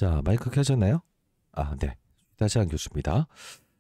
자, 마이크 켜졌나요? 아, 네. 다시한 교수입니다.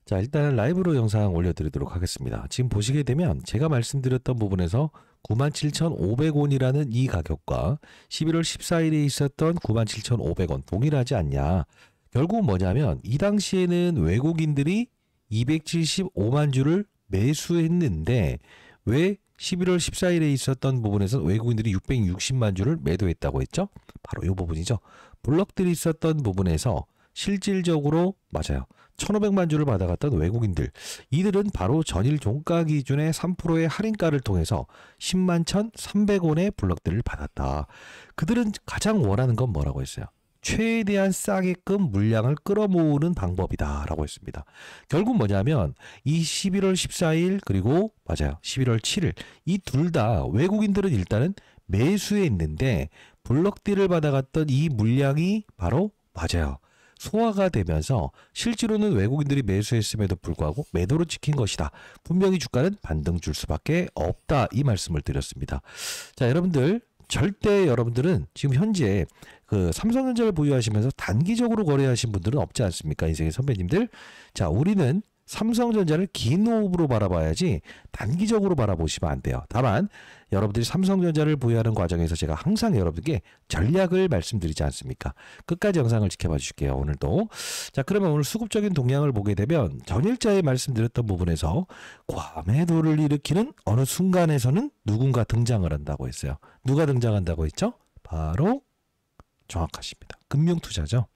자, 일단 라이브로 영상 올려드리도록 하겠습니다. 지금 보시게 되면 제가 말씀드렸던 부분에서 97,500원이라는 이 가격과 11월 14일에 있었던 97,500원 동일하지 않냐. 결국 뭐냐면 이 당시에는 외국인들이 275만 주를 매수했는데 왜 11월 14일에 있었던 부분에서 외국인들이 660만 주를 매도했다고 했죠? 바로 이 부분이죠. 블럭들이 있었던 부분에서 실질적으로 맞아요. 1,500만 주를 받아갔던 외국인들. 이들은 바로 전일 종가 기준의 3%의 할인가를 통해서 10만 1,300원의 블럭들을 받았다. 그들은 가장 원하는 건 뭐라고 했어요? 최대한 싸게끔 물량을 끌어모으는 방법이다 라고 했습니다. 결국 뭐냐면 이 11월 14일 그리고 맞아요 11월 7일 이 둘 다 외국인들은 일단은 매수했는데 블럭딜을 받아갔던 이 물량이 바로 맞아요 소화가 되면서 실제로는 외국인들이 매수했음에도 불구하고 매도로 찍힌 것이다. 분명히 주가는 반등 줄 수밖에 없다. 이 말씀을 드렸습니다. 자, 여러분들 절대 여러분들은 지금 현재 그 삼성전자를 보유하시면서 단기적으로 거래하신 분들은 없지 않습니까? 인생의 선배님들. 자, 우리는 삼성전자를 긴 호흡으로 바라봐야지 단기적으로 바라보시면 안 돼요. 다만 여러분들이 삼성전자를 보유하는 과정에서 제가 항상 여러분들께 전략을 말씀드리지 않습니까? 끝까지 영상을 지켜봐 주실게요. 오늘도. 자, 그러면 오늘 수급적인 동향을 보게 되면 전일자에 말씀드렸던 부분에서 과매도를 일으키는 어느 순간에서는 누군가 등장을 한다고 했어요. 누가 등장한다고 했죠? 바로 정확하십니다. 금융투자죠.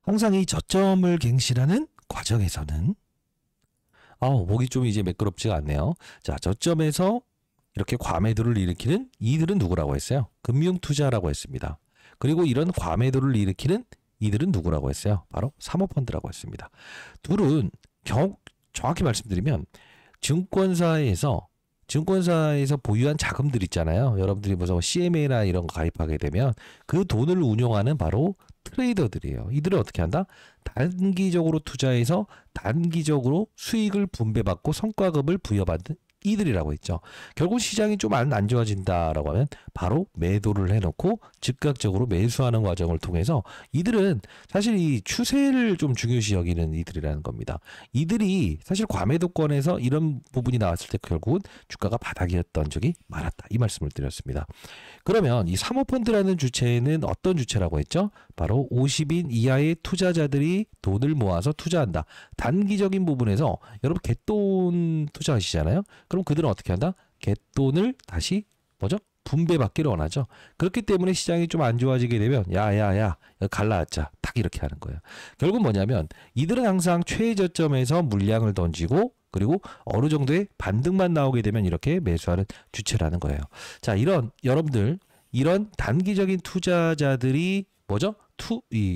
항상 이 저점을 갱신하는 과정에서는 목이 좀 이제 매끄럽지가 않네요. 자, 저점에서 이렇게 과매도를 일으키는 이들은 누구라고 했어요? 금융투자라고 했습니다. 그리고 이런 과매도를 일으키는 이들은 누구라고 했어요? 바로 사모펀드라고 했습니다. 둘은 정확히 말씀드리면 증권사에서 보유한 자금들 있잖아요. 여러분들이 무슨 CMA나 이런 거 가입하게 되면 그 돈을 운용하는 바로 트레이더들이에요. 이들은 어떻게 한다? 단기적으로 투자해서 단기적으로 수익을 분배받고 성과급을 부여받는 이들이라고 했죠. 결국 시장이 좀 안 좋아진다라고 하면 바로 매도를 해놓고 즉각적으로 매수하는 과정을 통해서 이들은 사실 이 추세를 좀 중요시 여기는 이들이라는 겁니다. 이들이 사실 과매도권에서 이런 부분이 나왔을 때 결국은 주가가 바닥이었던 적이 많았다. 이 말씀을 드렸습니다. 그러면 이 사모펀드라는 주체는 어떤 주체라고 했죠? 바로 50인 이하의 투자자들이 돈을 모아서 투자한다. 단기적인 부분에서 여러분 갯돈 투자하시잖아요. 그럼 그들은 어떻게 한다? 갯돈을 다시 뭐죠? 분배받기를 원하죠. 그렇기 때문에 시장이 좀 안 좋아지게 되면 야야야 갈라앉자 딱 이렇게 하는 거예요. 결국 뭐냐면 이들은 항상 최저점에서 물량을 던지고 그리고 어느 정도의 반등만 나오게 되면 이렇게 매수하는 주체라는 거예요. 자, 여러분들 이런 단기적인 투자자들이 뭐죠?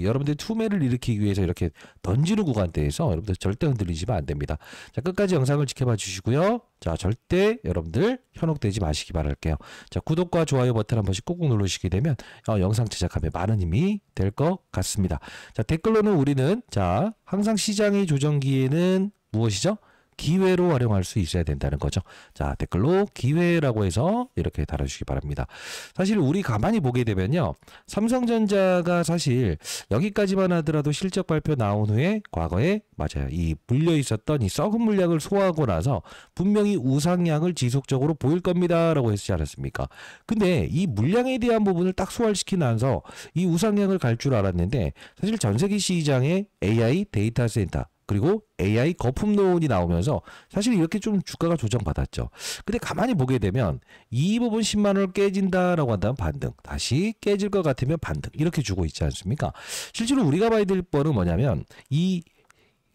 여러분들이 투매를 일으키기 위해서 이렇게 던지는 구간대에서 여러분들 절대 흔들리시면 안 됩니다. 자, 끝까지 영상을 지켜봐 주시고요. 자, 절대 여러분들 현혹되지 마시기 바랄게요. 자, 구독과 좋아요 버튼 한 번씩 꾹꾹 누르시게 되면 영상 제작함에 많은 힘이 될 것 같습니다. 자, 댓글로는 우리는 자, 항상 시장의 조정기에는 무엇이죠? 기회로 활용할 수 있어야 된다는 거죠. 자, 댓글로 기회라고 해서 이렇게 달아주시기 바랍니다. 사실 우리 가만히 보게 되면요. 삼성전자가 사실 여기까지만 하더라도 실적 발표 나온 후에 과거에 맞아요. 이 물려 있었던 이 썩은 물량을 소화하고 나서 분명히 우상향을 지속적으로 보일 겁니다. 라고 했지 않았습니까? 근데 이 물량에 대한 부분을 딱 소화시키면서 이 우상향을 갈 줄 알았는데 사실 전 세계 시장에 AI 데이터 센터 그리고 AI 거품론이 나오면서 사실 이렇게 좀 주가가 조정받았죠. 근데 가만히 보게 되면 이 부분 10만 원을 깨진다라고 한다면 반등, 다시 깨질 것 같으면 반등 이렇게 주고 있지 않습니까? 실제로 우리가 봐야 될 거는 뭐냐면 이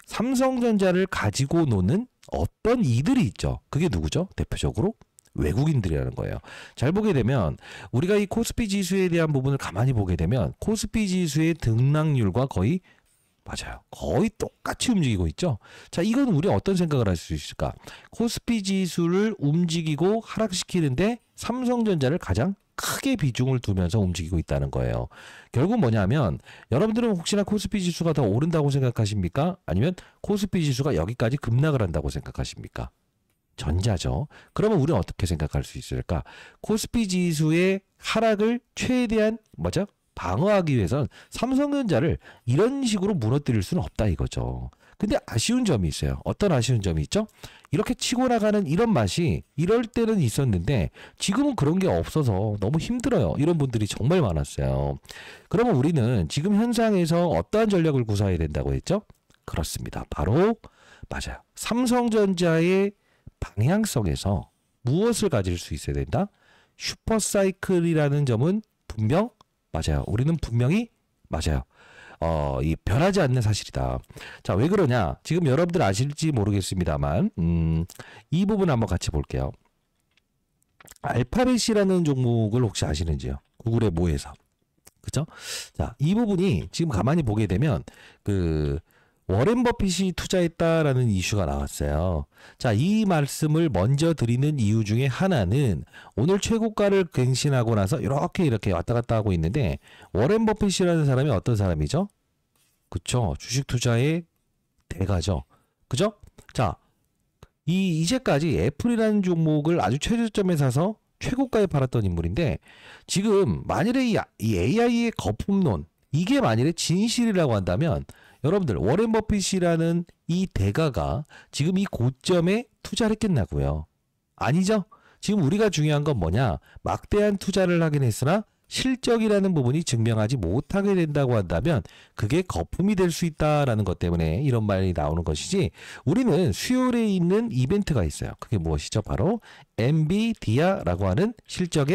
삼성전자를 가지고 노는 어떤 이들이 있죠. 그게 누구죠? 대표적으로 외국인들이라는 거예요. 잘 보게 되면 우리가 이 코스피 지수에 대한 부분을 가만히 보게 되면 코스피 지수의 등락률과 거의 맞아요. 거의 똑같이 움직이고 있죠. 자, 이건 우리 어떤 생각을 할 수 있을까? 코스피 지수를 움직이고 하락시키는데 삼성전자를 가장 크게 비중을 두면서 움직이고 있다는 거예요. 결국 뭐냐면 여러분들은 혹시나 코스피 지수가 더 오른다고 생각하십니까? 아니면 코스피 지수가 여기까지 급락을 한다고 생각하십니까? 전자죠. 그러면 우리는 어떻게 생각할 수 있을까? 코스피 지수의 하락을 최대한 뭐죠? 방어하기 위해선 삼성전자를 이런 식으로 무너뜨릴 수는 없다 이거죠. 근데 아쉬운 점이 있어요. 어떤 아쉬운 점이 있죠? 이렇게 치고 나가는 이런 맛이 이럴 때는 있었는데 지금은 그런 게 없어서 너무 힘들어요. 이런 분들이 정말 많았어요. 그러면 우리는 지금 현상에서 어떠한 전략을 구사해야 된다고 했죠? 그렇습니다. 바로 맞아요. 삼성전자의 방향성에서 무엇을 가질 수 있어야 된다? 슈퍼사이클이라는 점은 분명 맞아요. 우리는 분명히 맞아요. 이 변하지 않는 사실이다. 자, 왜 그러냐? 지금 여러분들 아실지 모르겠습니다만, 이 부분 한번 같이 볼게요. 알파벳이라는 종목을 혹시 아시는지요? 구글의 모에서. 그죠? 자, 이 부분이 지금 가만히 보게 되면, 워렌 버핏이 투자했다라는 이슈가 나왔어요. 자, 이 말씀을 먼저 드리는 이유 중에 하나는 오늘 최고가를 갱신하고 나서 이렇게 왔다 갔다 하고 있는데 워렌 버핏이라는 사람이 어떤 사람이죠? 그쵸? 주식 투자의 대가죠. 그죠? 자, 이제까지 애플이라는 종목을 아주 최저점에 사서 최고가에 팔았던 인물인데 지금 만일에 이 AI의 거품론 이게 만일에 진실이라고 한다면 여러분들 워렌 버핏이라는 이 대가가 지금 이 고점에 투자를 했겠냐고요. 아니죠. 지금 우리가 중요한 건 뭐냐. 막대한 투자를 하긴 했으나 실적이라는 부분이 증명하지 못하게 된다고 한다면 그게 거품이 될 수 있다라는 것 때문에 이런 말이 나오는 것이지 우리는 수요일에 있는 이벤트가 있어요. 그게 무엇이죠? 바로 엔비디아라고 하는 실적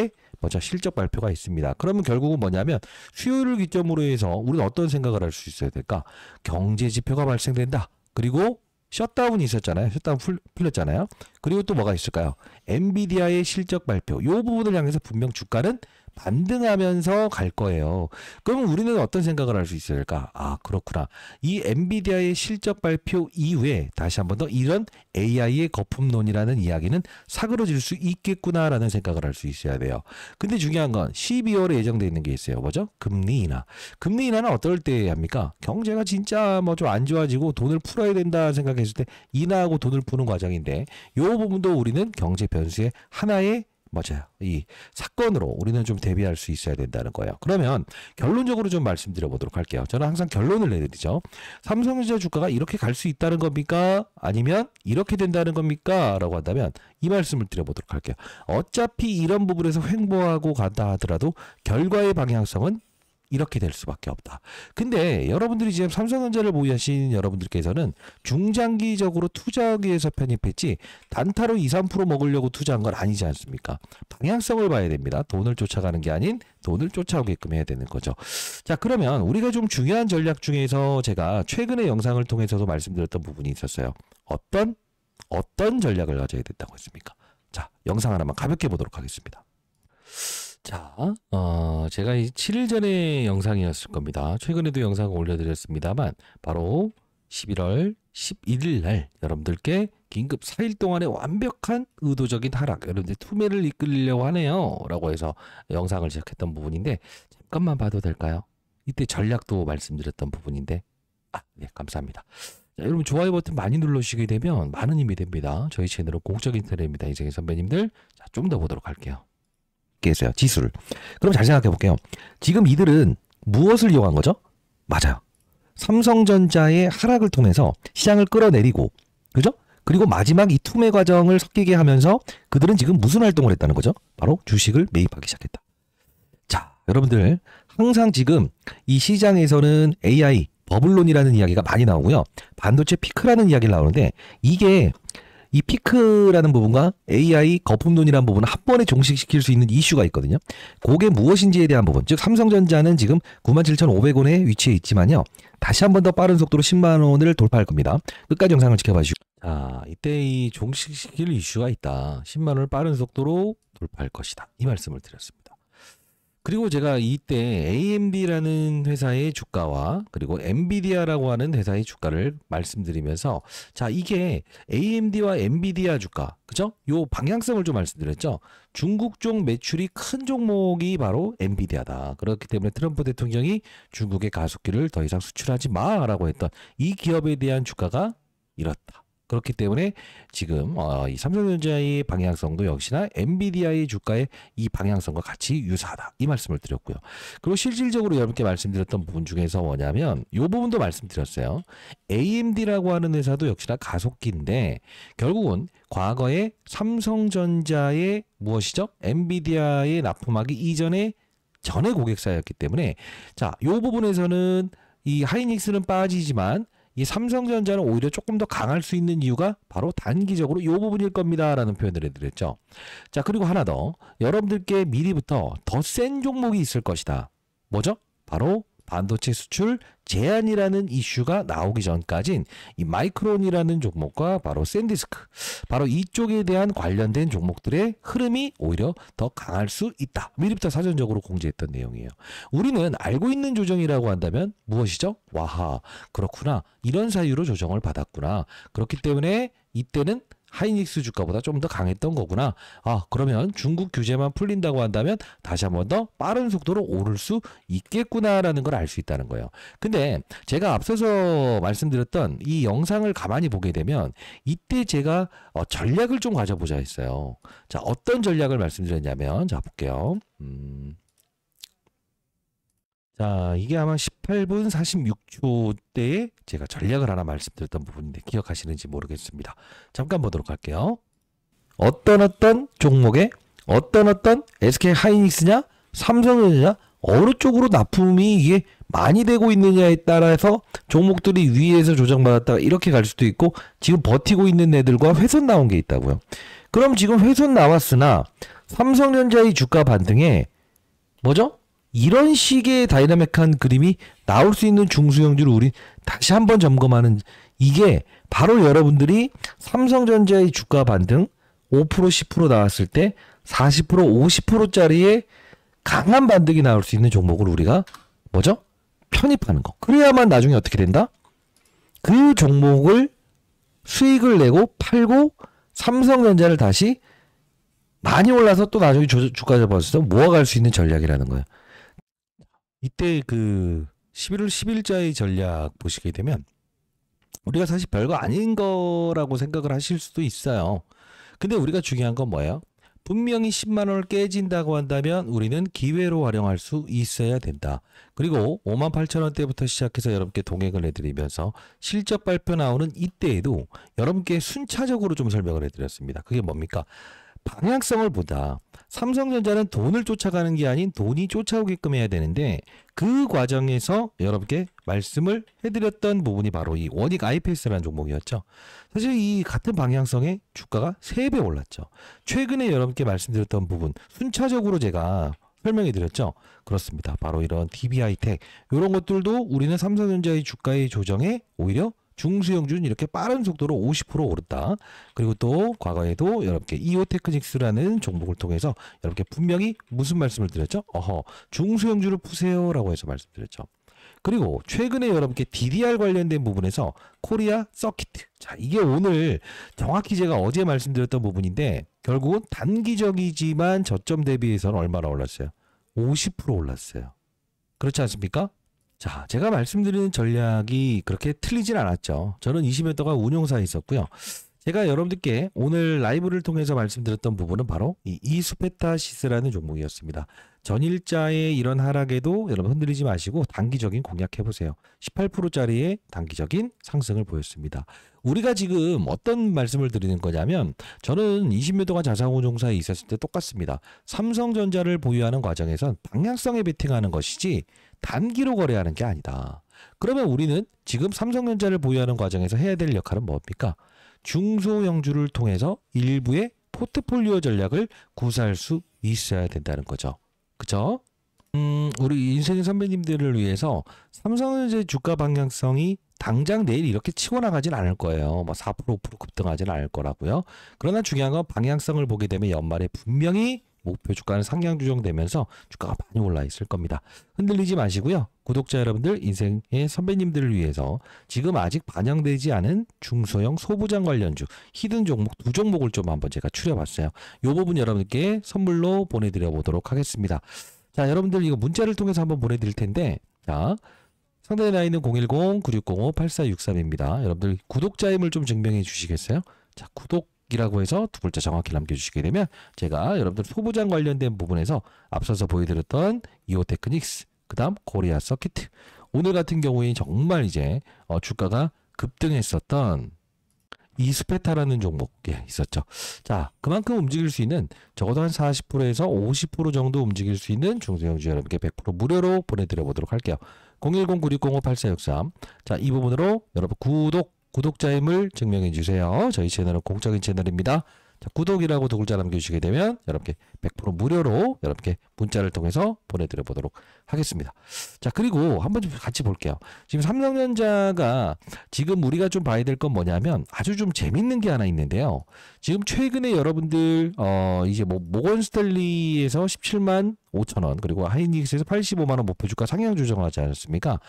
발표가 있습니다. 그러면 결국은 뭐냐면 수요일을 기점으로 해서 우리는 어떤 생각을 할 수 있어야 될까? 경제 지표가 발생된다. 그리고 셧다운이 있었잖아요. 셧다운 풀렸잖아요. 그리고 또 뭐가 있을까요? 엔비디아의 실적 발표. 이 부분을 향해서 분명 주가는 반등하면서 갈 거예요. 그럼 우리는 어떤 생각을 할 수 있어야 될까? 아, 그렇구나. 이 엔비디아의 실적 발표 이후에 다시 한 번 더 이런 AI의 거품론이라는 이야기는 사그러질 수 있겠구나라는 생각을 할 수 있어야 돼요. 근데 중요한 건 12월에 예정되어 있는 게 있어요. 뭐죠? 금리 인하. 금리 인하는 어떨 때 합니까? 경제가 진짜 뭐 좀 안 좋아지고 돈을 풀어야 된다 생각했을 때 인하하고 돈을 푸는 과정인데 이 부분도 우리는 경제 변수의 하나의 맞아요. 이 사건으로 우리는 좀 대비할 수 있어야 된다는 거예요. 그러면 결론적으로 좀 말씀드려 보도록 할게요. 저는 항상 결론을 내드리죠. 삼성전자 주가가 이렇게 갈 수 있다는 겁니까? 아니면 이렇게 된다는 겁니까? 라고 한다면 이 말씀을 드려보도록 할게요. 어차피 이런 부분에서 횡보하고 간다 하더라도 결과의 방향성은 이렇게 될 수밖에 없다. 근데 여러분들이 지금 삼성전자를 보유하신 여러분들께서는 중장기적으로 투자하기 위해서 편입했지 단타로 2, 3% 먹으려고 투자한 건 아니지 않습니까? 방향성을 봐야 됩니다. 돈을 쫓아가는 게 아닌 돈을 쫓아오게끔 해야 되는 거죠. 자, 그러면 우리가 좀 중요한 전략 중에서 제가 최근의 영상을 통해서도 말씀드렸던 부분이 있었어요. 어떤 전략을 가져야 된다고 했습니까? 자, 영상 하나만 가볍게 보도록 하겠습니다. 자, 제가 7일 전에 영상이었을 겁니다. 최근에도 영상을 올려드렸습니다만 바로 11월 11일 날 여러분들께 긴급 4일 동안의 완벽한 의도적인 하락, 여러분들 투매를 이끌려고 하네요 라고 해서 영상을 시작했던 부분인데 잠깐만 봐도 될까요? 이때 전략도 말씀드렸던 부분인데 네, 감사합니다. 자, 여러분 좋아요 버튼 많이 눌러주시게 되면 많은 힘이 됩니다. 저희 채널은 공적인 채널입니다. 이정희 선배님들. 자, 좀 더 보도록 할게요. 있어요. 지수를. 그럼 잘 생각해 볼게요. 지금 이들은 무엇을 이용한 거죠? 맞아요. 삼성전자의 하락을 통해서 시장을 끌어내리고, 그죠? 그리고 마지막 이 투매 과정을 섞이게 하면서 그들은 지금 무슨 활동을 했다는 거죠? 바로 주식을 매입하기 시작했다. 자, 여러분들 항상 지금 이 시장에서는 AI, 버블론이라는 이야기가 많이 나오고요. 반도체 피크라는 이야기가 나오는데 이게 이 피크라는 부분과 AI 거품론이라는 부분을 한 번에 종식시킬 수 있는 이슈가 있거든요. 그게 무엇인지에 대한 부분. 즉 삼성전자는 지금 97,500원에 위치해 있지만요. 다시 한 번 더 빠른 속도로 10만 원을 돌파할 겁니다. 끝까지 영상을 지켜봐 주시고. 자, 이때 이 종식시킬 이슈가 있다. 10만 원을 빠른 속도로 돌파할 것이다. 이 말씀을 드렸습니다. 그리고 제가 이때 AMD라는 회사의 주가와 그리고 엔비디아라고 하는 회사의 주가를 말씀드리면서 자, 이게 AMD와 엔비디아 주가, 그죠? 요 방향성을 좀 말씀드렸죠. 중국 쪽 매출이 큰 종목이 바로 엔비디아다. 그렇기 때문에 트럼프 대통령이 중국의 가속기를 더 이상 수출하지 마라고 했던 이 기업에 대한 주가가 이렇다. 그렇기 때문에 지금 이 삼성전자의 방향성도 역시나 엔비디아의 주가의 이 방향성과 같이 유사하다. 이 말씀을 드렸고요. 그리고 실질적으로 여러분께 말씀드렸던 부분 중에서 뭐냐면 이 부분도 말씀드렸어요. AMD라고 하는 회사도 역시나 가속기인데 결국은 과거에 삼성전자의 무엇이죠? 엔비디아에 납품하기 이전에 전에 고객사였기 때문에 자, 이 부분에서는 이 하이닉스는 빠지지만 이 삼성전자는 오히려 조금 더 강할 수 있는 이유가 바로 단기적으로 이 부분일 겁니다 라는 표현을 해드렸죠. 자, 그리고 하나 더 여러분들께 미리부터 더 센 종목이 있을 것이다. 뭐죠? 바로 반도체 수출 제한이라는 이슈가 나오기 전까진 이 마이크론이라는 종목과 바로 샌디스크, 바로 이쪽에 대한 관련된 종목들의 흐름이 오히려 더 강할 수 있다. 미리부터 사전적으로 공지했던 내용이에요. 우리는 알고 있는 조정이라고 한다면 무엇이죠? 와하, 그렇구나. 이런 사유로 조정을 받았구나. 그렇기 때문에 이때는 하이닉스 주가보다 좀 더 강했던 거구나. 아, 그러면 중국 규제만 풀린다고 한다면 다시 한 번 더 빠른 속도로 오를 수 있겠구나라는 걸 알 수 있다는 거예요. 근데 제가 앞서서 말씀드렸던 이 영상을 가만히 보게 되면 이때 제가 전략을 좀 가져보자 했어요. 자, 어떤 전략을 말씀드렸냐면 자, 볼게요. 자, 이게 아마 18분 46초 때에 제가 전략을 하나 말씀드렸던 부분인데 기억하시는지 모르겠습니다. 잠깐 보도록 할게요. 어떤 종목에 어떤 SK 하이닉스냐 삼성전자냐 어느 쪽으로 납품이 이게 많이 되고 있느냐에 따라서 종목들이 위에서 조정받았다가 이렇게 갈 수도 있고 지금 버티고 있는 애들과 훼손 나온 게 있다고요. 그럼 지금 훼손 나왔으나 삼성전자의 주가 반등에 뭐죠? 이런 식의 다이나믹한 그림이 나올 수 있는 중수형주를 우리 다시 한번 점검하는 이게 바로 여러분들이 삼성전자의 주가 반등 5% 10% 나왔을 때 40% 50%짜리의 강한 반등이 나올 수 있는 종목을 우리가 뭐죠? 편입하는 거. 그래야만 나중에 어떻게 된다? 그 종목을 수익을 내고 팔고 삼성전자를 다시 많이 올라서 또 나중에 주가 잡아서 모아갈 수 있는 전략이라는 거예요. 이때 그 11월 10일자의 전략 보시게 되면 우리가 사실 별거 아닌 거라고 생각을 하실 수도 있어요. 근데 우리가 중요한 건 뭐예요? 분명히 10만 원을 깨진다고 한다면 우리는 기회로 활용할 수 있어야 된다. 그리고 58,000원대부터 시작해서 여러분께 동행을 해드리면서 실적 발표 나오는 이때에도 여러분께 순차적으로 좀 설명을 해드렸습니다. 그게 뭡니까? 방향성을 보다 삼성전자는 돈을 쫓아가는 게 아닌 돈이 쫓아오게끔 해야 되는데 그 과정에서 여러분께 말씀을 해드렸던 부분이 바로 이 원익 IPS라는 종목이었죠. 사실 이 같은 방향성의 주가가 3배 올랐죠. 최근에 여러분께 말씀드렸던 부분 순차적으로 제가 설명해 드렸죠. 그렇습니다. 바로 이런 DB하이텍 이런 것들도 우리는 삼성전자의 주가의 조정에 오히려 중수형주는 이렇게 빠른 속도로 50% 오른다. 그리고 또 과거에도 여러분께 이오테크닉스라는 종목을 통해서 여러분께 분명히 무슨 말씀을 드렸죠? 중수형주를 푸세요라고 해서 말씀드렸죠. 그리고 최근에 여러분께 DDR 관련된 부분에서 코리아 서키트. 자, 이게 오늘 정확히 제가 어제 말씀드렸던 부분인데 결국은 단기적이지만 저점 대비해서는 얼마나 올랐어요? 50% 올랐어요. 그렇지 않습니까? 자, 제가 말씀드리는 전략이 그렇게 틀리진 않았죠. 저는 20년 동안 운용사에 있었고요. 제가 여러분들께 오늘 라이브를 통해서 말씀드렸던 부분은 바로 이 이수페타시스라는 종목이었습니다. 전일자의 이런 하락에도 여러분 흔들리지 마시고 단기적인 공략해보세요. 18%짜리의 단기적인 상승을 보였습니다. 우리가 지금 어떤 말씀을 드리는 거냐면 저는 20년 동안 자산운용사에 있었을 때 똑같습니다. 삼성전자를 보유하는 과정에선 방향성에 베팅하는 것이지 단기로 거래하는 게 아니다. 그러면 우리는 지금 삼성전자를 보유하는 과정에서 해야 될 역할은 뭡니까? 중소형주를 통해서 일부의 포트폴리오 전략을 구사할 수 있어야 된다는 거죠. 그죠? 우리 인생의 선배님들을 위해서 삼성전자의 주가 방향성이 당장 내일 이렇게 치고 나가진 않을 거예요. 뭐 4% 5% 급등하지는 않을 거라고요. 그러나 중요한 건 방향성을 보게 되면 연말에 분명히 목표 주가는 상향 조정되면서 주가가 많이 올라 있을 겁니다. 흔들리지 마시고요. 구독자 여러분들, 인생의 선배님들을 위해서 지금 아직 반영되지 않은 중소형 소부장 관련주 히든 종목 2종목을 좀 한번 제가 추려봤어요. 이 부분 여러분께 선물로 보내드려 보도록 하겠습니다. 자, 여러분들 이거 문자를 통해서 한번 보내드릴 텐데, 자, 상단에 나 있는 010-9605-8463입니다. 여러분들 구독자임을 좀 증명해 주시겠어요? 자, 구독이라고 해서 두 글자 정확히 남겨주시게 되면 제가 여러분들 소부장 관련된 부분에서 앞서서 보여드렸던 이오 테크닉스, 그 다음 코리아 서킷, 오늘 같은 경우에 정말 이제 주가가 급등했었던 이스페타라는 종목 있었죠. 자, 그만큼 움직일 수 있는 적어도 한 40%에서 50% 정도 움직일 수 있는 중소형주 여러분께 100% 무료로 보내드려 보도록 할게요. 010-9605-8463. 자, 이 부분으로 여러분 구독자임을 증명해 주세요. 저희 채널은 공적인 채널입니다. 자, 구독이라고 두 글자 남겨주시게 되면 여러분께 100% 무료로 여러분께 문자를 통해서 보내드려 보도록 하겠습니다. 자, 그리고 한번 좀 같이 볼게요. 지금 삼성전자가 지금 우리가 좀 봐야 될 건 뭐냐면 아주 좀 재밌는 게 하나 있는데요. 지금 최근에 여러분들 이제 뭐 모건스탠리에서 17만 5천 원, 그리고 하이닉스에서 85만 원 목표 주가 상향 조정을 하지 않았습니까?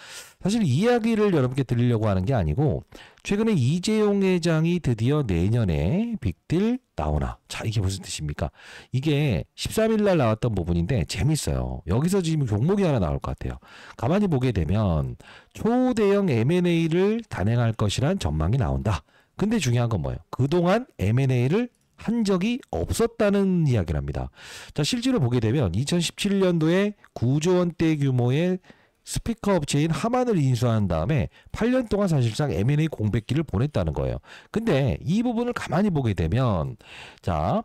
사실 이 이야기를 여러분께 드리려고 하는 게 아니고, 최근에 이재용 회장이 드디어 내년에 빅딜 나오나. 자, 이게 무슨 뜻입니까? 이게 13일 날 나왔던 부분인데 재밌어요. 여기서 지금 종목이 하나 나올 것 같아요. 가만히 보게 되면 초대형 M&A를 단행할 것이란 전망이 나온다. 근데 중요한 건 뭐예요? 그동안 M&A를 한 적이 없었다는 이야기를 합니다. 자, 실제로 보게 되면 2017년도에 9조 원대 규모의 스피커 업체인 하만을 인수한 다음에 8년 동안 사실상 M&A 공백기를 보냈다는 거예요. 근데 이 부분을 가만히 보게 되면 자,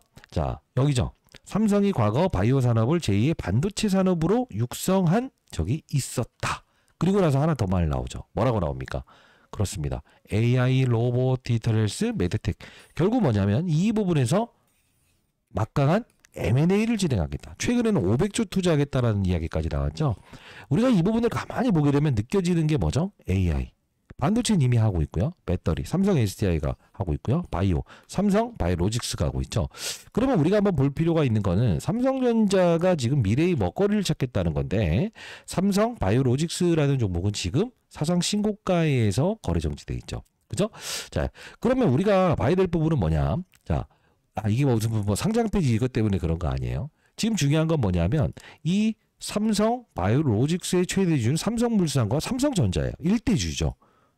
여기죠. 삼성이 과거 바이오 산업을 제2의 반도체 산업으로 육성한 적이 있었다. 그리고 나서 하나 더 말 나오죠. 뭐라고 나옵니까? 그렇습니다. AI, 로봇, 디지털 헬스, 메드텍. 결국 뭐냐면 이 부분에서 막강한 M&A를 진행하겠다. 최근에는 500조 투자하겠다라는 이야기까지 나왔죠. 우리가 이 부분을 가만히 보게 되면 느껴지는 게 뭐죠? AI. 반도체는 이미 하고 있고요. 배터리, 삼성 SDI가 하고 있고요. 바이오, 삼성 바이오로직스가 하고 있죠. 그러면 우리가 한번 볼 필요가 있는 거는 삼성전자가 지금 미래의 먹거리를 찾겠다는 건데, 삼성 바이오로직스라는 종목은 지금 사상 신고가에서 거래 정지돼 있죠. 그죠? 자, 그러면 우리가 봐야 될 부분은 뭐냐? 자, 이게 무슨 뭐 상장 페이지 이것 때문에 그런 거 아니에요. 지금 중요한 건 뭐냐면 이 삼성 바이오로직스의 최대 주주는 삼성물산과 삼성전자예요. 1대주죠.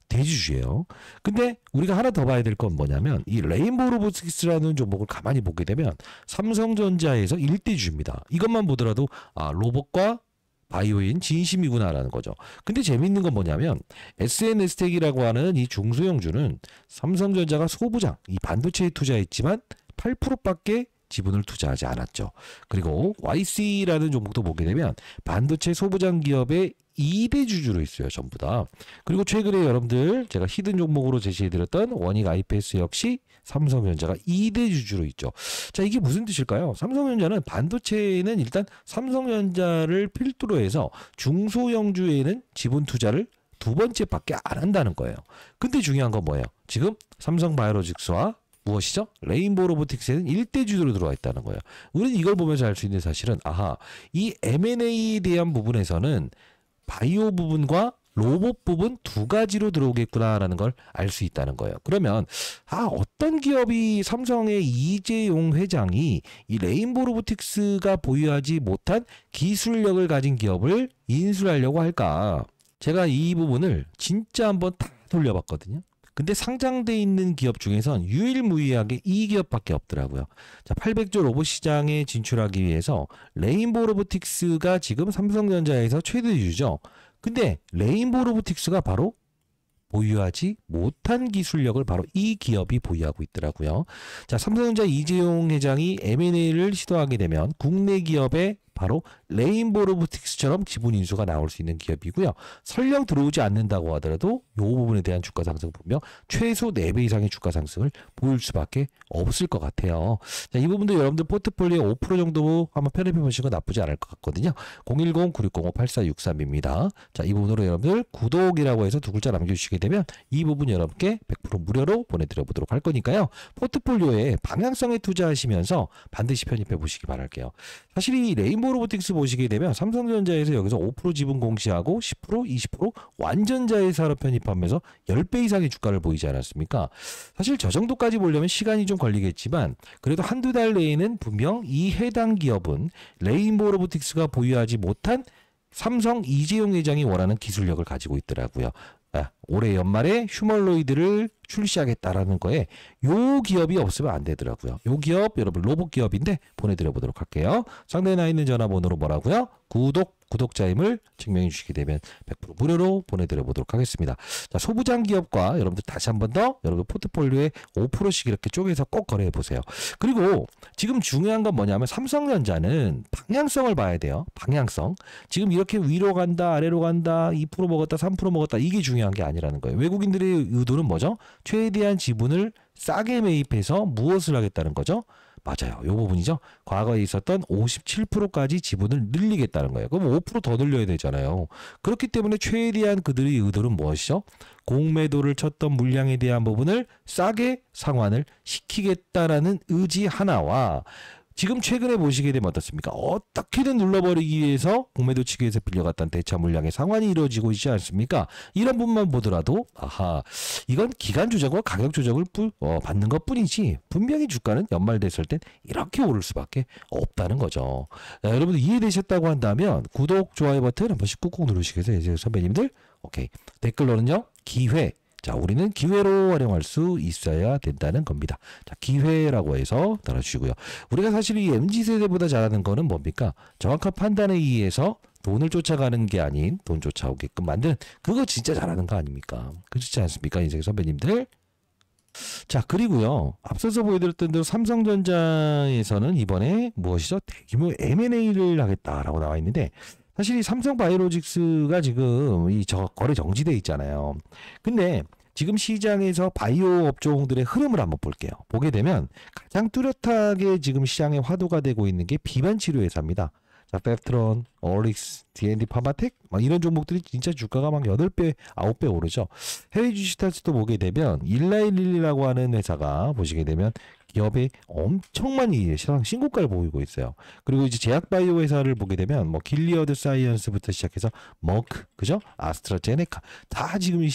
대주주예요. 근데 우리가 하나 더 봐야 될 건 뭐냐면 이 레인보우 로보틱스라는 종목을 가만히 보게 되면 삼성전자에서 1대주입니다. 이것만 보더라도 로봇과 바이오인 진심이구나라는 거죠. 근데 재밌는 건 뭐냐면 SNS텍이라고 하는 이 중소형주는 삼성전자가 소부장, 이 반도체에 투자했지만 8%밖에 지분을 투자하지 않았죠. 그리고 YC라는 종목도 보게 되면 반도체 소부장 기업의 2대 주주로 있어요. 전부 다. 그리고 최근에 여러분들 제가 히든 종목으로 제시해드렸던 원익 IPS 역시 삼성전자가 2대 주주로 있죠. 자, 이게 무슨 뜻일까요? 삼성전자는 반도체에는 일단 삼성전자를 필두로 해서 중소형주에는 지분 투자를 두 번째밖에 안 한다는 거예요. 근데 중요한 건 뭐예요? 지금 삼성 바이오로직스와 무엇이죠? 레인보우 로보틱스에는 1대 주주로 들어와 있다는 거예요. 우리는 이걸 보면서 알 수 있는 사실은 이 M&A에 대한 부분에서는 바이오 부분과 로봇 부분 두 가지로 들어오겠구나라는 걸 알 수 있다는 거예요. 그러면 어떤 기업이 삼성의 이재용 회장이 이 레인보우 로보틱스가 보유하지 못한 기술력을 가진 기업을 인수하려고 할까? 제가 이 부분을 진짜 한번 다 돌려봤거든요. 근데 상장돼 있는 기업 중에선 유일무이하게 이 기업밖에 없더라고요. 자, 800조 로봇 시장에 진출하기 위해서 레인보우 로보틱스가 지금 삼성전자에서 최대 주주죠. 근데 레인보우 로보틱스가 바로 보유하지 못한 기술력을 바로 이 기업이 보유하고 있더라고요. 자, 삼성전자 이재용 회장이 M&A를 시도하게 되면 국내 기업의 바로 레인보우 로보틱스처럼 지분 인수가 나올 수 있는 기업이고요. 설령 들어오지 않는다고 하더라도 이 부분에 대한 주가 상승 보면 최소 4배 이상의 주가 상승을 보일 수밖에 없을 것 같아요. 자, 이 부분도 여러분들 포트폴리오 5% 정도 한번 편입해 보시는 건 나쁘지 않을 것 같거든요. 010-9605-8463입니다. 자, 이 부분으로 여러분들 구독이라고 해서 두 글자 남겨주시게 되면 이 부분 여러분께 100% 무료로 보내드려 보도록 할 거니까요. 포트폴리오에 방향성에 투자하시면서 반드시 편입해 보시기 바랄게요. 사실 이 레인보우 로보틱스 보시게 되면 삼성전자에서 여기서 5% 지분 공시하고 10%, 20% 완전자의 산업 편입하면서 10배 이상의 주가를 보이지 않았습니까? 사실 저 정도까지 보려면 시간이 좀 걸리겠지만 그래도 한두 달 내에는 분명 이 해당 기업은 레인보우 로보틱스가 보유하지 못한 삼성 이재용 회장이 원하는 기술력을 가지고 있더라고요. 올해 연말에 휴머노이드를 출시하겠다라는 거에 요 기업이 없으면 안 되더라고요. 요 기업 여러분 로봇 기업인데 보내드려 보도록 할게요. 상단에 나 있는 전화번호로 뭐라고요? 구독자임을 증명해 주시게 되면 100% 무료로 보내드려 보도록 하겠습니다. 자, 소부장 기업과 여러분들 다시 한 번 더 여러분 포트폴리오에 5%씩 이렇게 쪼개서 꼭 거래해 보세요. 그리고 지금 중요한 건 뭐냐면 삼성전자는 방향성을 봐야 돼요. 방향성. 지금 이렇게 위로 간다, 아래로 간다, 2% 먹었다, 3% 먹었다 이게 중요한 게 아니라는 거예요. 외국인들의 의도는 뭐죠? 최대한 지분을 싸게 매입해서 무엇을 하겠다는 거죠? 맞아요. 이 부분이죠. 과거에 있었던 57%까지 지분을 늘리겠다는 거예요. 그럼 5%더 늘려야 되잖아요. 그렇기 때문에 최대한 그들의 의도는 무엇이죠? 공매도를 쳤던 물량에 대한 부분을 싸게 상환을 시키겠다라는 의지 하나와 지금 최근에 보시게 되면 어떻습니까? 어떻게든 눌러버리기 위해서 공매도 측에서 빌려갔던 대차 물량의 상환이 이루어지고 있지 않습니까? 이런 부분만 보더라도 아하 이건 기간 조정과 가격 조정을 받는 것뿐이지 분명히 주가는 연말 됐을 땐 이렇게 오를 수밖에 없다는 거죠. 자, 여러분들 이해되셨다고 한다면 구독, 좋아요 버튼 한 번씩 꾹꾹 누르시겠어요? 선배님들? 오케이. 댓글로는요. 기회. 자, 우리는 기회로 활용할 수 있어야 된다는 겁니다. 자, 기회라고 해서 달아주시고요. 우리가 사실 이 MZ세대보다 잘하는 거는 뭡니까? 정확한 판단에 의해서 돈을 쫓아가는 게 아닌 돈 쫓아오게끔 만드는 그거 진짜 잘하는 거 아닙니까? 그렇지 않습니까? 인생 선배님들? 자, 그리고요. 앞서서 보여드렸던 대로 삼성전자에서는 이번에 무엇이죠? 대규모 M&A를 하겠다라고 나와 있는데 사실 이 삼성바이오로직스가 지금 이 거래 정지돼 있잖아요. 근데 지금 시장에서 바이오 업종들의 흐름을 한번 볼게요. 보게 되면 가장 뚜렷하게 지금 시장에 화두가 되고 있는 게 비만 치료 회사입니다. 자, 펩트론, 오릭스, D&D 파마텍 막 이런 종목들이 진짜 주가가 막 8배, 9배 오르죠. 해외 주식 스타트도 보게 되면 일라일릴리라고 하는 회사가 보시게 되면 기업이 엄청 많이 시장 신고가를 보이고 있어요. 그리고 이제 제약바이오 회사를 보게 되면 뭐 길리어드 사이언스부터 시작해서 머크, 그죠? 아스트라제네카 다 지금 이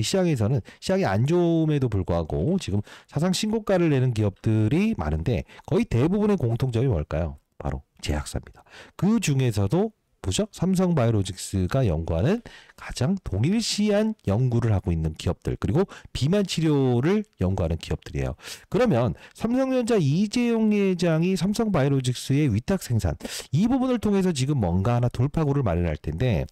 시장에서는 시장이 안 좋음에도 불구하고 지금 사상 신고가를 내는 기업들이 많은데 거의 대부분의 공통점이 뭘까요? 바로 제약사입니다. 그 중에서도 보죠? 삼성바이오로직스가 연구하는 가장 동일시한 연구를 하고 있는 기업들 그리고 비만 치료를 연구하는 기업들이에요. 그러면 삼성전자 이재용 회장이 삼성바이오로직스의 위탁 생산 이 부분을 통해서 지금 뭔가 하나 돌파구를 마련할 텐데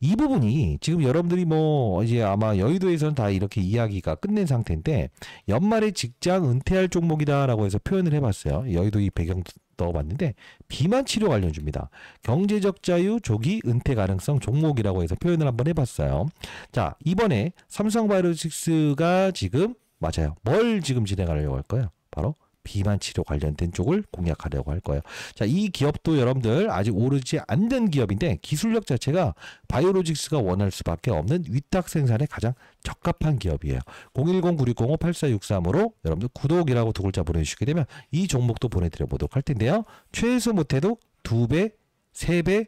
이 부분이 지금 여러분들이 뭐 이제 아마 여의도에서는 다 이렇게 이야기가 끝낸 상태인데 연말에 직장 은퇴할 종목이다라고 해서 표현을 해봤어요. 여의도 이 배경 넣어봤는데 비만 치료 관련주입니다. 경제적 자유 조기 은퇴 가능성 종목이라고 해서 표현을 한번 해봤어요. 자, 이번에 삼성바이오로직스가 지금 맞아요. 뭘 지금 진행하려고 할까요? 바로 비만 치료 관련된 쪽을 공략하려고 할 거예요. 자, 이 기업도 여러분들 아직 오르지 않는 기업인데 기술력 자체가 바이오로직스가 원할 수밖에 없는 위탁 생산에 가장 적합한 기업이에요. 010-9605-8463으로 여러분들 구독이라고 두 글자 보내주시게 되면 이 종목도 보내드려 보도록 할 텐데요. 최소 못해도 2배, 3배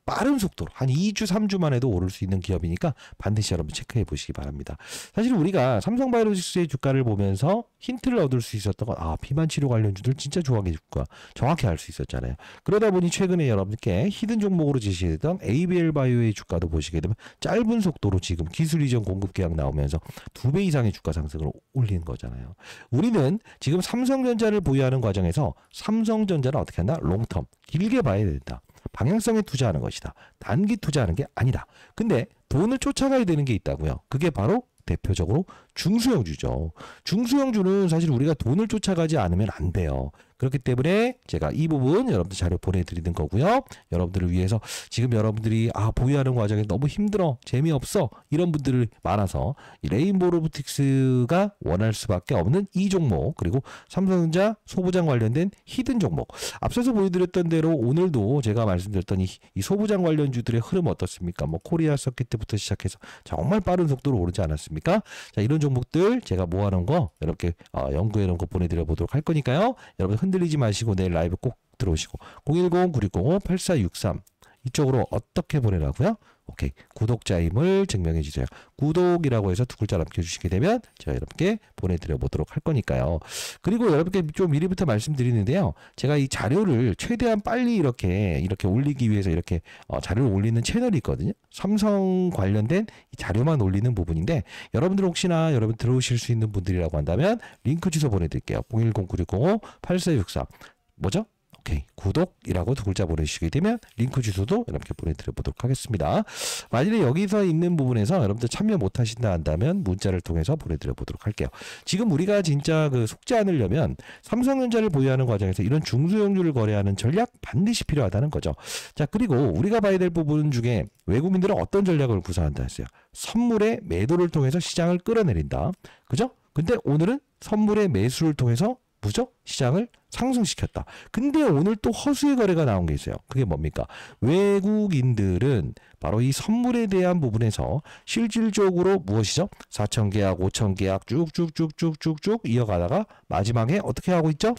빠른 속도로 한 2주, 3주만 해도 오를 수 있는 기업이니까 반드시 여러분 체크해 보시기 바랍니다. 사실 우리가 삼성바이오로직스의 주가를 보면서 힌트를 얻을 수 있었던 건 비만 치료 관련주들 진짜 좋아하게 주가 정확히 알 수 있었잖아요. 그러다 보니 최근에 여러분께 히든 종목으로 제시했던 ABL 바이오의 주가도 보시게 되면 짧은 속도로 지금 기술 이전 공급 계약 나오면서 2배 이상의 주가 상승을 올리는 거잖아요. 우리는 지금 삼성전자를 보유하는 과정에서 삼성전자는 어떻게 한다? 롱텀, 길게 봐야 된다. 방향성에 투자하는 것이다. 단기 투자하는 게 아니다. 근데 돈을 쫓아가야 되는 게 있다고요. 그게 바로 대표적으로 중소형주죠. 중소형주는 사실 우리가 돈을 쫓아가지 않으면 안 돼요. 그렇기 때문에 제가 이 부분 여러분들 자료 보내드리는 거고요. 여러분들을 위해서 지금 여러분들이 보유하는 과정에 너무 힘들어, 재미없어 이런 분들이 많아서 이 레인보우 로보틱스가 원할 수밖에 없는 이 종목 그리고 삼성전자 소부장 관련된 히든 종목 앞서서 보여드렸던 대로 오늘도 제가 말씀드렸던 이 소부장 관련주들의 흐름 어떻습니까? 뭐 코리아 서킷부터 시작해서 정말 빠른 속도로 오르지 않았습니까? 자, 이런 종목들 제가 모아놓은 거 이렇게 연구해 놓은 거 보내드려 보도록 할 거니까요. 여러분 흔들리지 마시고 내일 라이브 꼭 들어오시고 010-9605-8463 이쪽으로 어떻게 보내라고요? 오케이. 구독자임을 증명해 주세요. 구독이라고 해서 두 글자 남겨주시게 되면 제가 여러분께 보내드려 보도록 할 거니까요. 그리고 여러분께 좀 미리부터 말씀드리는데요. 제가 이 자료를 최대한 빨리 이렇게 올리기 위해서 이렇게 자료를 올리는 채널이 있거든요. 삼성 관련된 이 자료만 올리는 부분인데 여러분들 혹시나 여러분 들어오실 수 있는 분들이라고 한다면 링크 주소 보내드릴게요. 010-9605-8463 뭐죠? 오케이. 구독이라고 두 글자 보내주시게 되면 링크 주소도 여러분께 보내드려 보도록 하겠습니다. 만일에 여기서 있는 부분에서 여러분들 참여 못 하신다 한다면 문자를 통해서 보내드려 보도록 할게요. 지금 우리가 진짜 속지 않으려면 삼성전자를 보유하는 과정에서 이런 중소형주를 거래하는 전략 반드시 필요하다는 거죠. 자, 그리고 우리가 봐야 될 부분 중에 외국인들은 어떤 전략을 구사한다 했어요. 선물의 매도를 통해서 시장을 끌어내린다. 그죠? 근데 오늘은 선물의 매수를 통해서 뭐죠? 시장을 상승시켰다. 근데 오늘 또 허수의 거래가 나온 게 있어요. 그게 뭡니까? 외국인들은 바로 이 선물에 대한 부분에서 실질적으로 무엇이죠? 4,000계약, 5,000계약 쭉쭉쭉쭉쭉쭉 이어가다가 마지막에 어떻게 하고 있죠?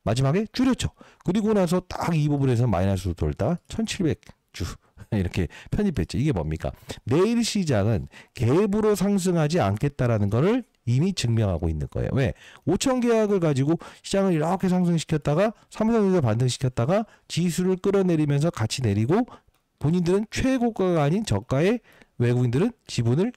마지막에 줄였죠. 그리고 나서 딱 이 부분에서 마이너스로 돌다가 1,700주 이렇게 편입했죠. 이게 뭡니까? 내일 시장은 갭으로 상승하지 않겠다라는 거를 이미 증명하고 있는 거예요. 왜? 5천 계약을 가지고 시장을 이렇게 상승시켰다가 삼성전자 반등시켰다가 지수를 끌어내리면서 같이 내리고 본인들은 최고가가 아닌 저가의 외국인들은 지분을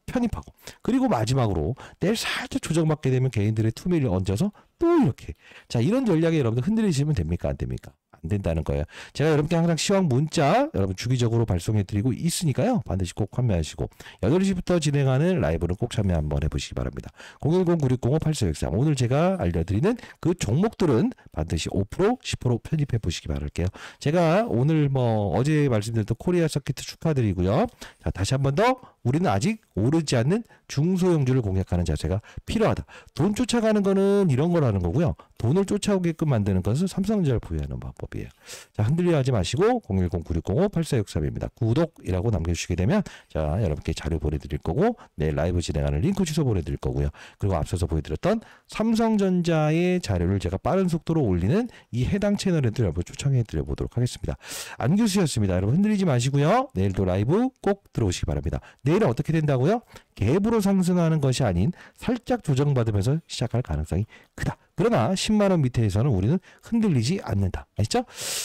편입하고 그리고 마지막으로 내일 살짝 조정받게 되면 개인들의 투매를 얹어서 또 이렇게 자 이런 전략에 여러분들 흔들리시면 됩니까? 안 됩니까? 안 된다는 거예요. 제가 여러분께 항상 시황 문자 여러분 주기적으로 발송해 드리고 있으니까요. 반드시 꼭 판매하시고 8시부터 진행하는 라이브는 꼭 참여 한번 해보시기 바랍니다. 010-9605-8463 오늘 제가 알려드리는 그 종목들은 반드시 5% 10% 편입해 보시기 바랄게요. 제가 오늘 어제 말씀드렸던 코리아 서킷 축하드리고요. 자 다시 한 번 더 우리는 아직 오르지 않는 중소형주를 공략하는 자세가 필요하다. 돈 쫓아가는 거는 이런 거라는 거고요. 돈을 쫓아오게끔 만드는 것은 삼성전자를 보유하는 방법이에요. 자, 흔들려 하지 마시고 010-9605-8463입니다. 구독이라고 남겨주시게 되면 자 여러분께 자료 보내드릴 거고 내일 라이브 진행하는 링크 주소 보내드릴 거고요. 그리고 앞서서 보여드렸던 삼성전자의 자료를 제가 빠른 속도로 올리는 이 해당 채널에도 여러분 초청해 드려 보도록 하겠습니다. 안교수였습니다. 여러분 흔들리지 마시고요. 내일도 라이브 꼭 들어오시기 바랍니다. 내일은 어떻게 된다고요? 갭으로 상승하는 것이 아닌 살짝 조정받으면서 시작할 가능성이 크다. 그러나 10만원 밑에서는 우리는 흔들리지 않는다. 아시죠?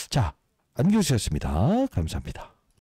자, 안교수였습니다. 감사합니다.